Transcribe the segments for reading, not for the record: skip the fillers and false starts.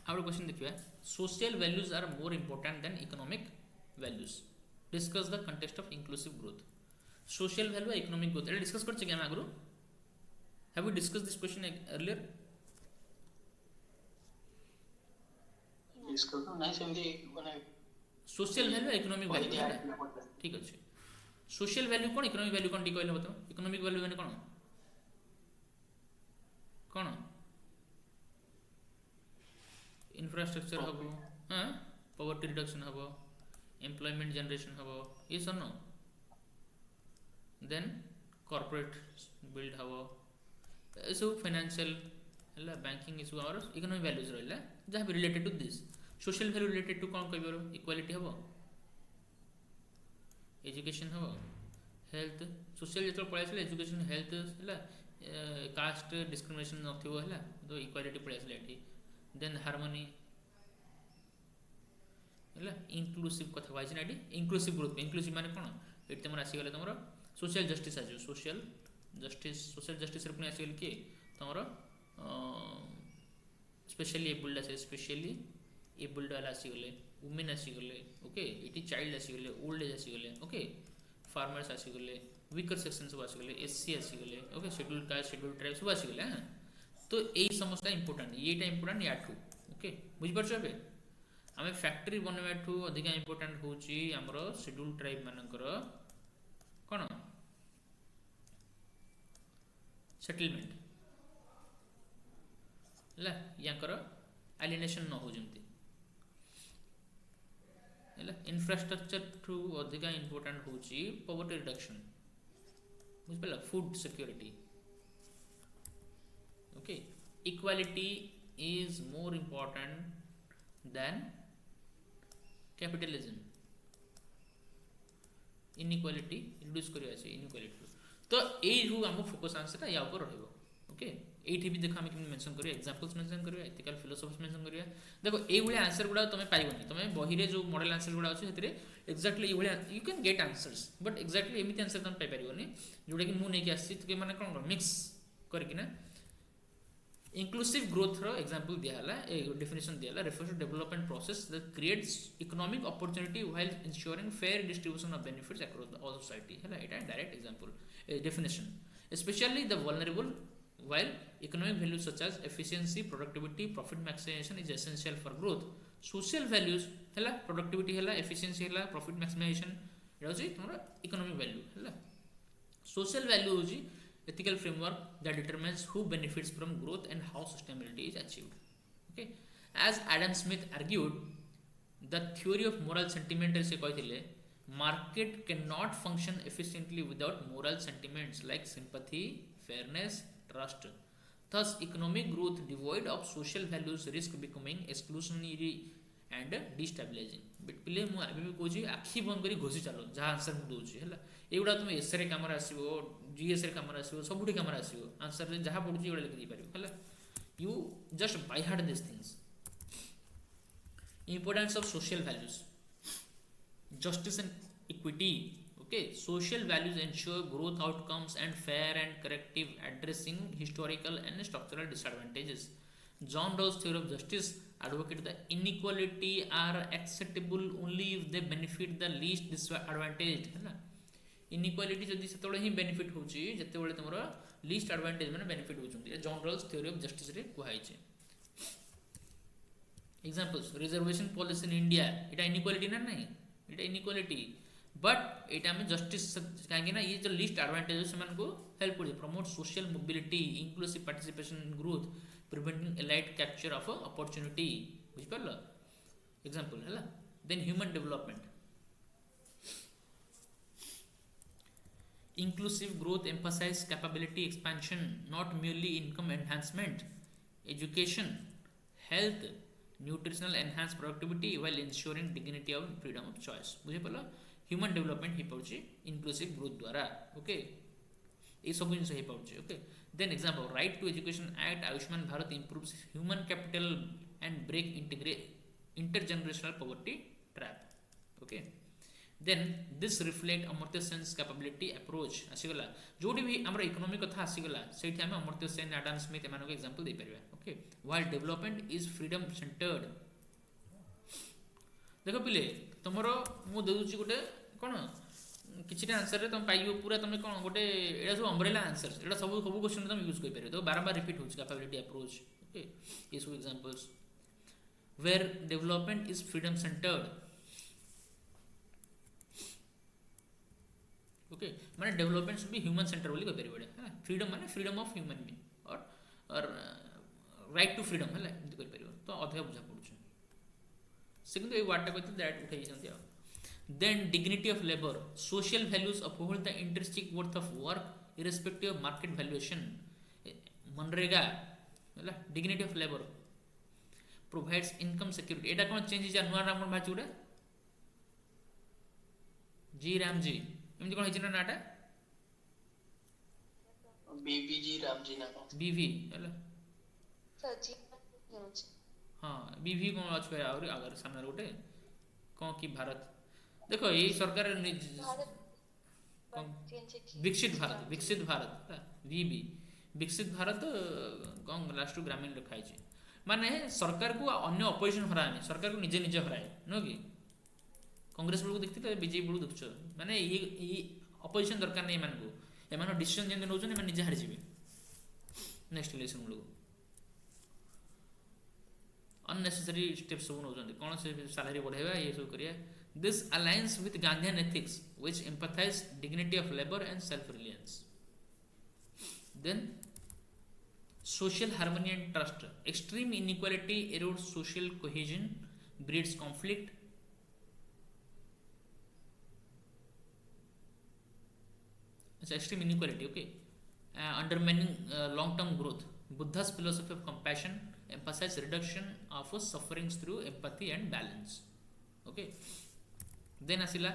आउ क्वेश्चन देखिए social values are more important than economic values discuss the context of inclusive growth social value economic growth एटा discuss करछे कि हम आगरो have we discuss this question earlier discuss नहीं सेमती माने सोशल वैल्यू इकोनॉमिक कहि वैल्यू दिया है ठीक अच्छे सोशल वैल्यू कौन इकोनॉमिक वैल्यू कौन टी कहले बताओ इकोनॉमिक वैल्यू माने कौन कौन इंफ्रास्ट्रक्चर हम हाँ पॉवर्टी रिडक्शन हम एम्प्लॉयमेंट जनरेशन हम ये सब नो देन कॉर्पोरेट बिल्ड हम सब फाइनेंशियल है बैंकिंग सब आम इकोनॉमिक वैल्यूज रहा जहाँ भी related to this social value related to कौन कह इक्वालिटी हम एजुकेशन हम हेल्थ सोशल जो पलैस एजुकेशन हेल्थ है कास्ट डिस्क्रिमिनेशन ना तो इक्वालिटी पलैस ये देन हार्मोनी है इनक्लूसिव कथा कहना ना ये इनक्लूसिव ग्रोथ इनक्लूसिव माने कौन ये तुम आसीगले तुम सोशल जस्टिस आस सोशल जस्टिस पुणी आसीगले किए तुम स्पेशली एबल्ड आस स्पेशली एबल्ड वाला आसीगले वुमेन आसीगले ओके ये चाइल्ड आसीगले ओल्ड एज आसीगले ओके फार्मर्स आसीगले वीकर सेक्शन सब आसीगले एससी आसीगले okay scheduled caste scheduled tribe सब आसीगले हाँ तो यही समस्या इंपोर्टाट येटा इंपोर्टाट याठू ओके बुझीपार ए आम फैक्ट्री बनवाठू अधिक इंपोर्टाट हूँ आमर शेड्यूल्ड ट्राइब मानकर कौन सेटलमेंट है याकर एलिनेशन न हो जमती है इंफ्रास्ट्रक्चर ठू अधिक इंपोर्टाट हूँ पॉवर्टी रिडक्शन बुझिपार food security okay equality is more important than capitalism inequality reduce करिया छै इनइक्वालिटी तो एई हु हम फोकस आंसर या ऊपर रहइबो ओके एठी भी देखो हम कि मेंशन करिया एग्जांपल्स मेंशन करिया एथिकल फिलोसॉफीज मेंशन करिया देखो एई भली आंसर गुडा तमे पाइबोनी तमे बही रे जो मॉडल आंसर गुडा अछि हेतरे एक्जेक्टली एई भली you can get answers but exactly एमिति आंसर तमे पाइ परिबोनी जोडा कि मु नै कि आसी तो माने कोन मिक्स करकिना inclusive growth रो एग्जांपल दिया हला ए डेफिनेशन दिया हला refers to development process that creates economic opportunity while ensuring fair distribution of benefits across the all society हला एटा direct example definition especially the vulnerable while economic values such as efficiency productivity profit maximization is essential for growth social values हला productivity हला efficiency हला profit maximization एटा होची तमरा economic value हला social value होची ethical framework that determines who benefits from growth and how sustainability is achieved okay as Adam Smith argued the theory of moral sentiment se kahithile market cannot function efficiently without moral sentiments like sympathy fairness trust thus economic growth devoid of social values risk becoming exclusionary and destabilizing पिले मु अभी भी कहूँ आखि बंद करी घोषी चलो जहाँ आंसर मुझे दूसरी है एगुड़ा तुम एसए रे कम आसो जीएस रे कम आसो सबुठी कम आसो आंसर रे जहाँ पढ़ुची एगुड़ा लिखि पार है you just by heart this things importance of social values justice and equity okay social values ensure growth outcomes and fair and corrective addressing historical and structural disadvantages John Rawls theory of justice advocate the inequality are acceptable only if they benefit the least disadvantaged है ना inequality जदि सेतबेले ही benefit होची जतेबेले तमरा least advantage माने benefit होचंती John Rawls theory of justice रे कुहाई छै examples reservation policy in India Etah inequality ना नहीं एटा inequality but एटा में जस्टिस कहीं ना ये जो लीस्ट एडवांटेज से को हेल्प कर promote social mobility inclusive participation in growth preventing elite capture of opportunity बुझ पारल एग्जांपल है then human development inclusive growth emphasise capability expansion not merely income enhancement education health nutritional enhance productivity while ensuring dignity of freedom of choice बुझे पारल human development हो पाउछि inclusive growth द्वारा okay ये सब जिन हो पाउछि okay then example right to education act Ayushman Bharat improves human capital and break intergenerational poverty trap okay then this reflect Amartya Sen's capability approach आसीगला जोटी भी हमर इकोनॉमी कथा आसीगला सेठी हम अमर्त्य सेन एडम स्मिथ एमानको एग्जांपल दे परिबा okay while development is freedom centred देखो पिले तुमरो मु देउची गोटे कोन किछिटा आंसर रे तुम पाइयो पूरा तुम कोन गोटे एडा सब अम्ब्रेला आंसर एडा सब सब क्वेश्चन तुम यूज कर परियो तो बार बार रिपीट होछ कैपेबिलिटी अप्रोच ओके ये सब examples where development is freedom centred okay माने development should be human centre बोली कह परिबे है फ्रीडम माने फ्रीडम ऑफ ह्यूमन बीइंग और राइट टू फ्रीडम है एमती कर परिबो तो अधिक बुझा पड़छ से किंतु ए वार्ड कहते दैट उठाई जंती आ then dignity of labor social values uphold the intrinsic worth of work irrespective of market valuation MNREGA है dignity of labor provides income security Etah cone change जा नुआ नाम बाची उडा जी राम जी एमती कोन हिचिना नाटा बीबीजी रामजी ना बीवी हैला सजी हां बीवी कोन अछि और अगर सामने गोटे कोन की भारत देखो ये सरकार विकसित भारत वीबी विकसित भारत कौन लास्ट ग्रामीण लिखाई माने सरकार को अन्य अपोजिशन हराने सरकार को निजे निजे हराए नो कि कांग्रेस बेलू देखते बीजेपी बेलू देखछ माने ये अपोजिशन दरकार नहीं मानको एमानो डिसीजन जेन नोजन एमान निजे हारि जिवे नेक्स्ट इलेक्शन बेलू अननेसेसरी स्टेप्स सब नोजन कोन से सैलरी बढ़ाइबा ये सब करिया This aligns with Gandhian ethics, which empathize dignity of labor and self-reliance. Then, social harmony and trust. Extreme inequality erodes social cohesion, breeds conflict. It's extreme inequality, okay. Undermining long-term growth. Buddha's philosophy of compassion emphasizes reduction of sufferings through empathy and balance. Okay. Then asila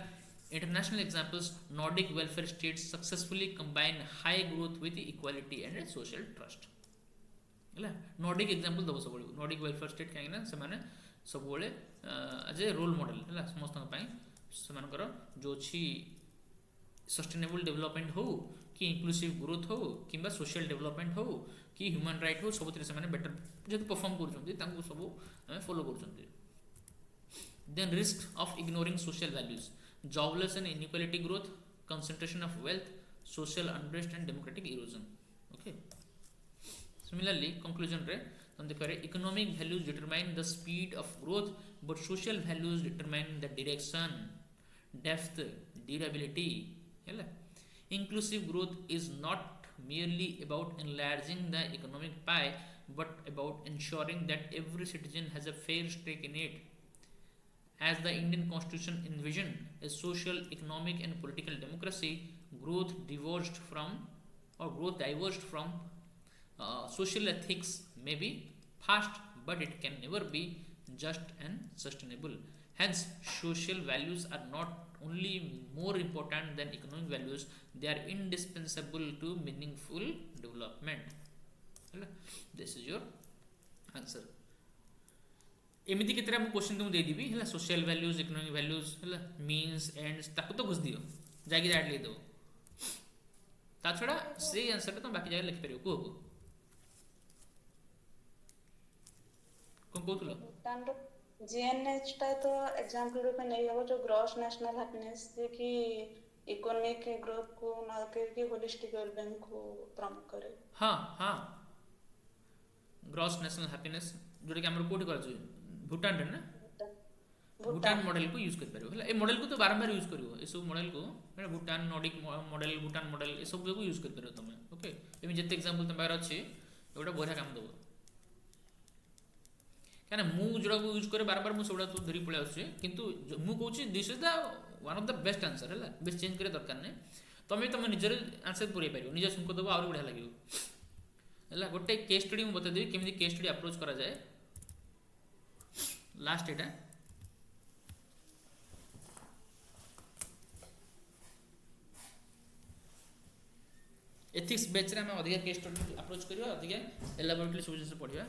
international examples Nordic welfare states successfully combine high growth with equality and social trust हला Nordic example दबो सब Nordic welfare state काहे ना से माने सब बोले as a role model हला समस्त पई से मानकर जो छी सस्टेनेबल डेवलपमेंट हो कि इंक्लूसिव ग्रोथ हो किबा सोशल डेवलपमेंट हो कि ह्यूमन राइट हो सब से माने बेटर जेतु परफॉर्म करछन्ती तांको सब हमें follow करछन्ती Then risk of ignoring social values, jobless and inequality growth, concentration of wealth, social unrest and democratic erosion. Okay. Similarly, conclusion re economic values determine the speed of growth, but social values determine the direction, depth, durability. Inclusive growth is not merely about enlarging the economic pie, but about ensuring that every citizen has a fair stake in it. As the Indian Constitution envisioned a social, economic, and political democracy, growth diverged from social ethics may be fast, but it can never be just and sustainable. Hence, social values are not only more important than economic values; they are indispensable to meaningful development. This is your answer. एमती केतरा मु question तुम दे दीबी हला social values economic values हला means ends ताको तो घुस दियो जाके दैट ले दो ता छडा से आंसर तो बाकी जगह लिख परियो को कोन कोतलो तांडो जीएनएच ता तो एग्जांपल रूप में नहीं होगा जो ग्रॉस नेशनल हैप्पीनेस जे कि इकोनॉमिक ग्रोथ को ना के होलिस्टिक वेलबीइंग को प्रमोट करे हां ग्रॉस नेशनल हैप्पीनेस जोटे कि हमर कोड कर भूटान रे ना भूटान मॉडल को यूज कर पारो हला ए मॉडल को तो बारंबार यूज करियो ए सब मॉडल को Bhutan Nordic model Bhutan model ए सब को यूज कर पारो तमे ओके एमे जते एग्जांपल तम बाहर अछि एटा बढ़िया काम दबो काना मु जोडा को यूज करे बारंबार मु सबडा तो धरी पळे आछे किंतु मु कहूची this is the one of the best answer हला बेस चेंज करे दरकार नै तमे निजर आंसर पुरे पारियो निज सुनको दबो और बढ़िया लागियो हला गोटे केस स्टडी मु बता देबी केमिति केस स्टडी अप्रोच करा जाए लास्ट एटा एथिक्स बेच रे हम अधिक केस स्टडी अप्रोच करियो अधिक एलाबोरेटली सब जिंस पढिया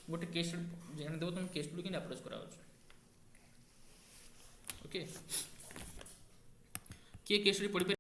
गोटे केस स्टडी जान देबो तुम केस स्टडी कि अप्रोच कराओ ओके କିଏ କେସ୍ ପଢ଼ିପାରିବେ?